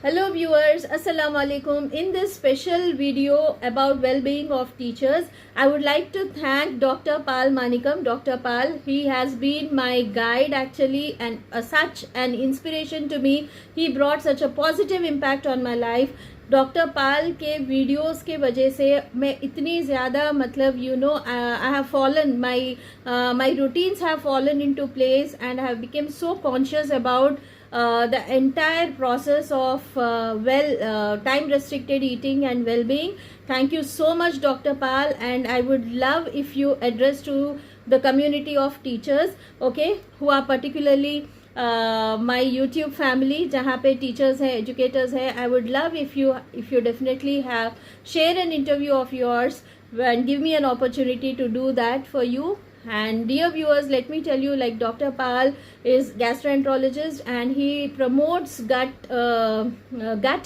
Hello viewers, Assalamu alaikum. In this special video about well-being of teachers, I would like to thank Dr. Pal Manikam. Dr. Pal, he has been my guide actually and such an inspiration to me. He brought such a positive impact on my life. Doctor Pal के videos के वजह से मैं इतनी ज़्यादा मतलब I have fallen my routines have fallen into place and have become so conscious about the entire process of time restricted eating and well-being. Thank you so much, Dr. Pal, and I would love if you address to the community of teachers, okay, who are particularly my YouTube family, जहाँ पे teachers हैं, educators हैं. I would love if you definitely share an interview of yours and give me an opportunity to do that for you. And dear viewers, let me tell you, like Dr. Pal is gastroenterologist and he promotes gut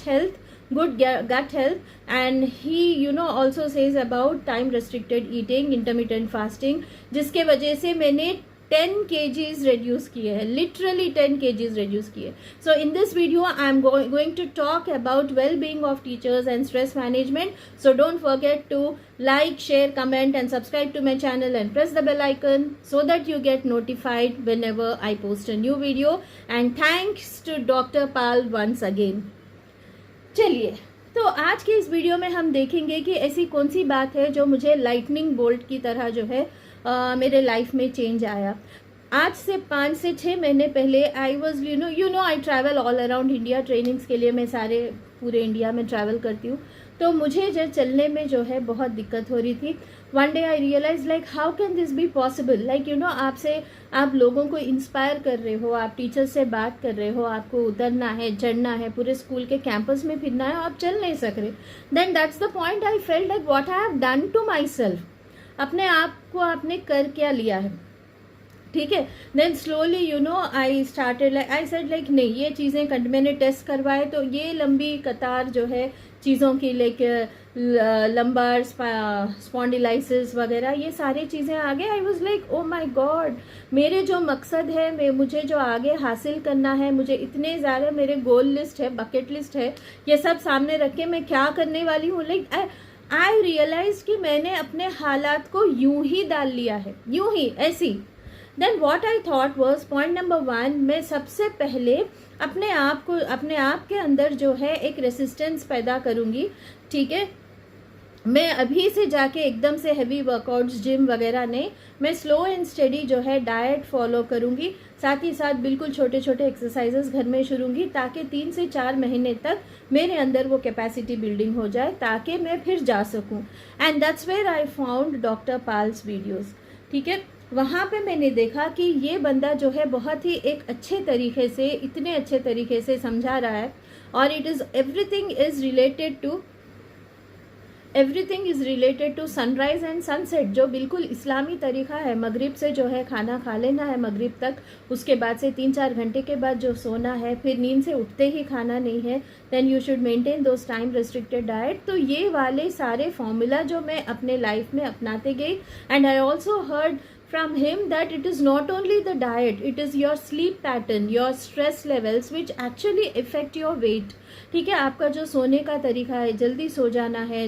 health, good gut health, and he also says about time restricted eating, intermittent fasting, जिसके वजह से मैंने 10 kgs reduce किए हैं, literally 10 kgs reduce किए. So in this video I am going to talk about well-being of teachers and stress management. So don't forget to like, share, comment and subscribe to my channel and press the bell icon so that you get notified whenever I post a new video. And thanks to Dr. Pal once again. चलिए, तो आज के इस video में हम देखेंगे कि ऐसी कौन सी बात है जो मुझे लाइटनिंग बोल्ट की तरह जो है मेरे लाइफ में चेंज आया. आज से 5 से 6 महीने पहले I was I travel all around India. Trainings के लिए मैं पूरे इंडिया में ट्रैवल करती हूँ, तो मुझे जो चलने में जो है बहुत दिक्कत हो रही थी. One day I realise like how can this be possible. Like आप लोगों को इंस्पायर कर रहे हो, आप टीचर से बात कर रहे हो, आपको उतरना है, चढ़ना है, पूरे स्कूल के कैंपस में फिरना है, आप चल नहीं सक रहे. Then that's the point I felt like what I have done to myself. अपने आप को आपने कर क्या लिया है, ठीक है. Then slowly I started like I said like नहीं, ये चीज़ें मैंने टेस्ट करवाए तो ये लंबी कतार जो है चीज़ों की, लाइक लंबर स्पॉन्डिलाइसिस वगैरह, ये सारी चीज़ें आ गए. I was like oh my God, मेरे जो मकसद है, मुझे जो आगे हासिल करना है, मुझे इतने ज़्यादा मेरे गोल लिस्ट है, बकेट लिस्ट है, ये सब सामने रख के मैं क्या करने वाली हूँ. लाइक आई रियलाइज कि मैंने अपने हालात को यूं ही डाल लिया है, यूं ही ऐसी. Then what I thought was, point number 1, मैं सबसे पहले अपने आप के अंदर जो है एक रेसिस्टेंस पैदा करूंगी, ठीक है. मैं अभी से जाके एकदम से हैवी वर्कआउट्स, जिम वगैरह नहीं, मैं स्लो एंड स्टेडी जो है डाइट फॉलो करूंगी. साथ ही साथ बिल्कुल छोटे छोटे एक्सरसाइजेस घर में शुरूंगी, ताकि 3 से 4 महीने तक मेरे अंदर वो कैपेसिटी बिल्डिंग हो जाए, ताकि मैं फिर जा सकूं. And that's where I found doctor Pal's videos, ठीक है. वहाँ पे मैंने देखा कि ये बंदा जो है बहुत ही एक अच्छे तरीके से, इतने अच्छे तरीके से समझा रहा है, और everything is related to sunrise and sunset, जो बिल्कुल इस्लामी तरीका है. मगरिब से जो है खाना खा लेना है मगरिब तक, उसके बाद से 3-4 घंटे के बाद जो सोना है, फिर नींद से उठते ही खाना नहीं है. Then you should maintain those time restricted diet. तो ये वाले सारे फॉर्मूला जो मैं अपने लाइफ में अपनाते गई. And I also heard from him that it is not only the diet, it is your sleep pattern, your stress levels which actually affect your weight, ठीक है. आपका जो सोने का तरीका है, जल्दी सो जाना है,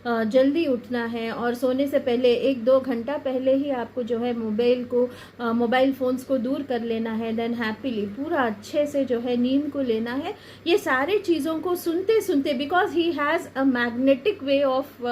जल्दी उठना है, और सोने से पहले 1-2 घंटा पहले ही आपको जो है मोबाइल फ़ोन्स को दूर कर लेना है. देन हैप्पीली पूरा अच्छे से जो है नींद को लेना है. ये सारे चीज़ों को सुनते सुनते, because he has a magnetic way of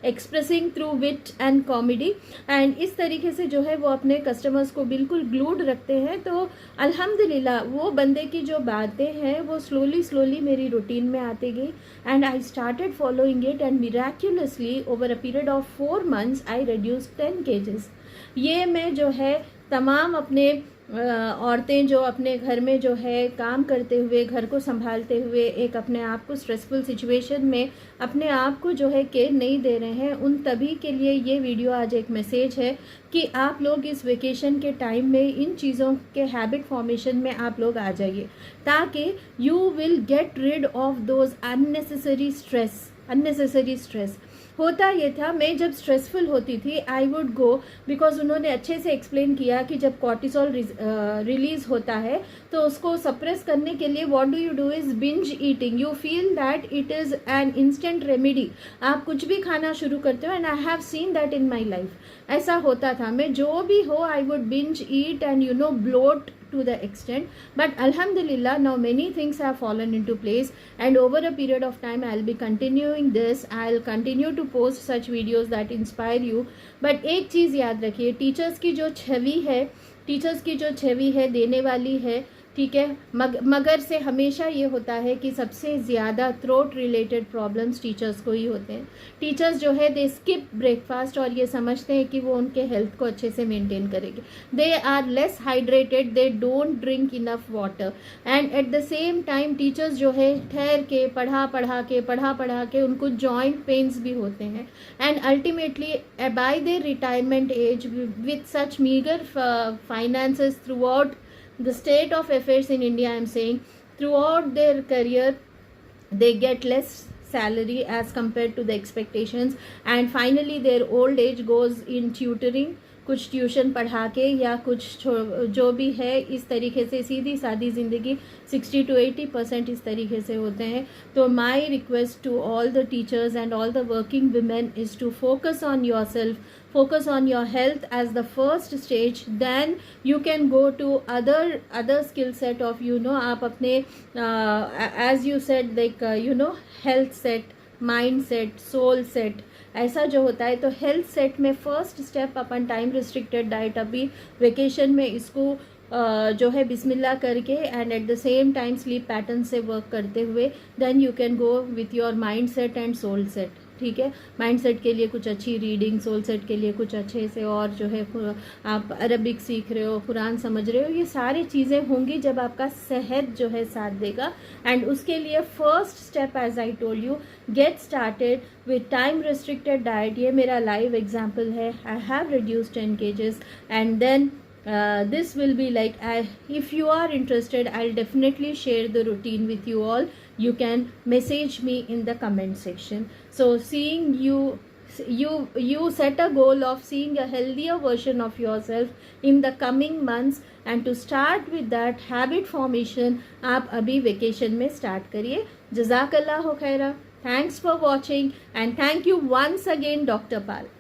expressing through wit and comedy, and इस तरीके से जो है वो अपने कस्टमर्स को बिल्कुल ग्लूड रखते हैं. तो अल्हम्दुलिल्लाह वो बंदे की जो बातें हैं वो स्लोली मेरी रूटीन में आती गई. And I started following it, and miraculously over a period of 4 months I reduced 10 kgs. ये मैं जो है तमाम अपने औरतें जो अपने घर में जो है काम करते हुए, घर को संभालते हुए, एक अपने आप को स्ट्रेसफुल सिचुएशन में अपने आप को जो है केयर नहीं दे रहे हैं, उन तभी के लिए ये वीडियो आज एक मैसेज है कि आप लोग इस वेकेशन के टाइम में इन चीज़ों के हैबिट फॉर्मेशन में आप लोग आ जाइए, ताकि you will get rid of those unnecessary stress. होता ये था, मैं जब स्ट्रेसफुल होती थी आई वुड गो, बिकॉज उन्होंने अच्छे से एक्सप्लेन किया कि जब कॉर्टिसोल रिलीज होता है तो उसको सप्रेस करने के लिए what do you do is binge eating. You feel that it is an instant remedy. आप कुछ भी खाना शुरू करते हो, and I have seen that in my life. ऐसा होता था, मैं जो भी हो I would binge eat and you know bloat to the extent. But alhamdulillah, now many things have fallen into place, and over a period of time I'll be continuing this. I'll continue to post such videos that inspire you. But एक चीज़ याद रखिए, teachers की जो छवि है देने वाली है, ठीक है, मगर से हमेशा ये होता है कि सबसे ज़्यादा थ्रोट रिलेटेड प्रॉब्लम्स टीचर्स को ही होते हैं. टीचर्स जो है दे स्किप ब्रेकफास्ट और ये समझते हैं कि वो उनके हेल्थ को अच्छे से मेंटेन करेंगे. They are less hydrated, they don't drink enough water, and at the same time teachers जो है ठहर के पढ़ा के उनको जॉइंट पेन्स भी होते हैं. And ultimately bye there retirement age with such meagre finances through out the state of affairs in India, I am saying, throughout their career they get less salary as compared to the expectations, and finally their old age goes in tutoring, कुछ tuition पढ़ा के या कुछ जो भी है इस तरीके से सीधी सादी ज़िंदगी 60 to 80% इस तरीके से होते हैं. तो my request to all the teachers and all the working women is to focus on yourself, focus on your health as the first stage, then you can go to other skill set of आप अपने as you said like health set, mind set, soul set, ऐसा जो होता है. तो health set में first step अपन time restricted diet अभी वेकेशन में इसको जो है बिस्मिल्लाह करके and at the same time sleep pattern से वर्क करते हुए then you can go with your mind set and soul set. ठीक है, माइंड सेट के लिए कुछ अच्छी रीडिंग, सोल सेट के लिए कुछ अच्छे से और जो है आप अरबिक सीख रहे हो, कुरान समझ रहे हो, ये सारी चीज़ें होंगी जब आपका सेहत जो है साथ देगा. एंड उसके लिए first step as I told you, get started with time restricted diet. ये मेरा लाइव एग्जाम्पल है. I have reduce 10 kgs and then this will be like, if you are interested I'll definitely share the routine with you all. You can message me in the comment section. So seeing you set a goal of seeing a healthier version of yourself in the coming months, and to start with that habit formation आप अभी vacation में start करिए. जज़ाकल्लाहु Khaira. Thanks for watching and thank you once again Dr. Pal.